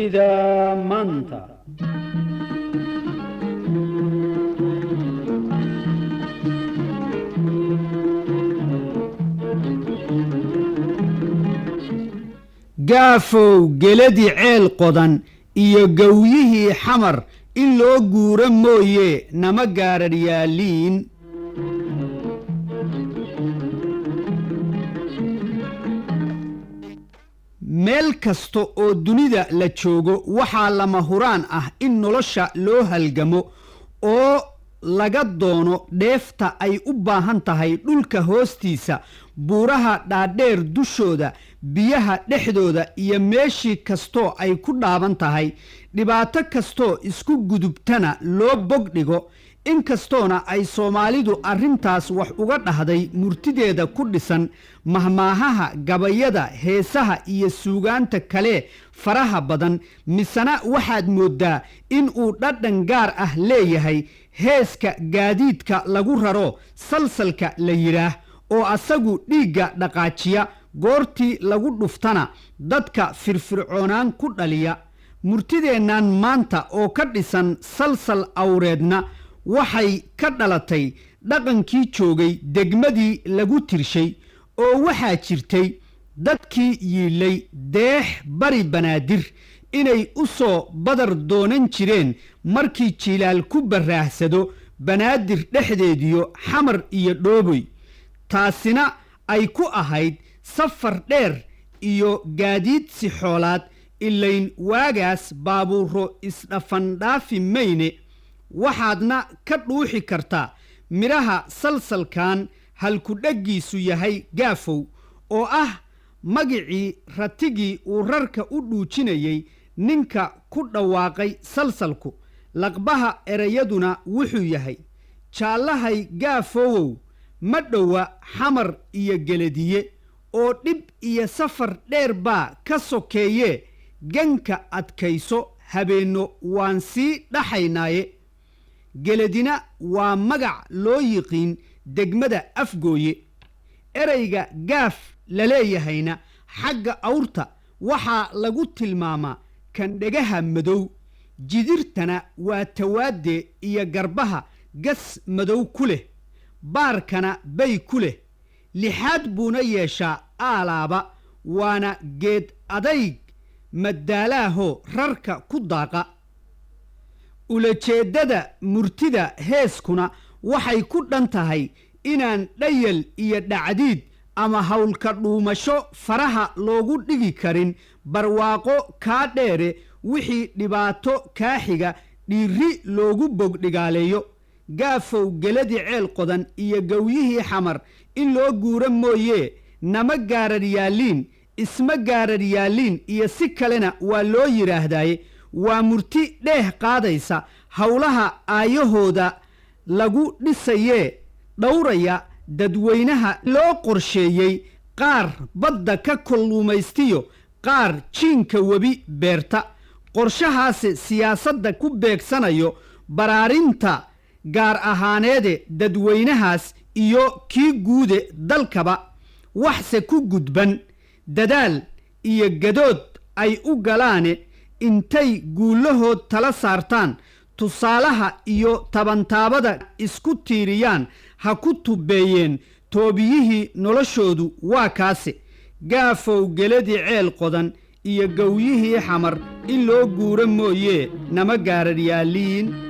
Murtida maanta. Gaafow geladii ceel qodan iyo gawyihii xamar in loo guuro mooye nama gaararyaaliin. meel kasta oo dunida la joogo waxaa lama huraan ah in nolosha loo halgamo oo laga doono dheefta ay u baahan tahay dhulka hoostiisa, buuraha dhaadheer dushooda, biyaha dhexdooda iyo meeshii kastoo ay ku dhaaban tahay. dhibaato kastoo isku gudubtana loo bogdhigo. inkastoona ay Soomaalidu arrintaas wax uga dhahday murtideeda ku dhisan mahmaahaha, gabayada, heesaha iyo suugaanta kale faraha badan, misana waxaad moodaa in uu dhadhan gaar ah leeyahay heeska gaadiidka lagu raro salsalka la yiraah oo asagu dhiigga dhaqaajiya, goortii lagu dhuftana dadka firfircoonaan ku dhaliya. murtideennan maanta oo ka dhisan salsal awreedna waxay ka dhalatay dhaqankii joogay degmadii lagu tirshay, oo waxaa jirtay dadkii yiilay deex bari banaadir inay u soo badar doonan jireen markii jiilaal ku baraahsado banaadir dhexdeediyo xamar iyo dhooboy. taasina ay ku ahayd safar dheer iyo gaadiid si xoolaad, ilayn waagaas baabuuro isdhafandhaafi mayne. waxaadna ka dhuuxi kartaa midhaha salsalkan halkudheggiisu yahay gaafow, oo ah magicii ratigii uu rarka u dhuujinayay ninka ku dhawaaqay salsalku. laqbaha erayaduna wuxuu yahay: jaallahay gaafowow ma dhowa xamar iyo geladiye, oo dhib iyo safar dheer baa ka sokeeye, ganka adkayso habeenno waan sii dhaxaynaaye. geladina waa magac loo yiqiin degmada Afgooye. erayga gaaf la leeyahayna xagga awrta waxaa lagu tilmaamaa kan dhegaha madow, jidirtana waa tawaade iyo garbaha gas madow ku leh, baarkana bay ku leh, lixaad buuna yeeshaa aalaaba, waana geed adayg madaalaaho rarka ku daaqa. ulajeedada murtida heeskuna waxay ku dhan tahay inaan dhayal iyo dhacdiid ama hawlka dhuumasho faraha loogu dhigi karin barwaaqo kaa dheere wixii dhibaato kaa xiga dhiiri loogu bogdhigaaleeyo. gaafow geladii ceel qodan iyo gawyihii xamar in loo guuro mooye nama gaararyaaliin, isma gaararyaaliin iyo si kalena waa loo yidhaahdaaye. waa murti dheeh qaadaysa howlaha aayahooda lagu dhisayee dhowraya dadweynaha loo qorsheeyey, qaar badda ka kalluumaystiyo qaar jiinka webi beerta. qorshahaasi siyaasadda ku beegsanayo baraarinta gaar ahaaneede dadweynahaas iyo kii guude dalkaba. waxse ku gudban dadaal iyo gadood ay u galaane intay guulahood tala saartaan, tusaalaha iyo tabantaabada isku tiiriyaan, ha ku tubeeyeen toobiyihii noloshoodu waa kaase. gaafow geladii ceel qodan iyo gawyihii xamar in loo guuro mooye nama gaararyaaliin.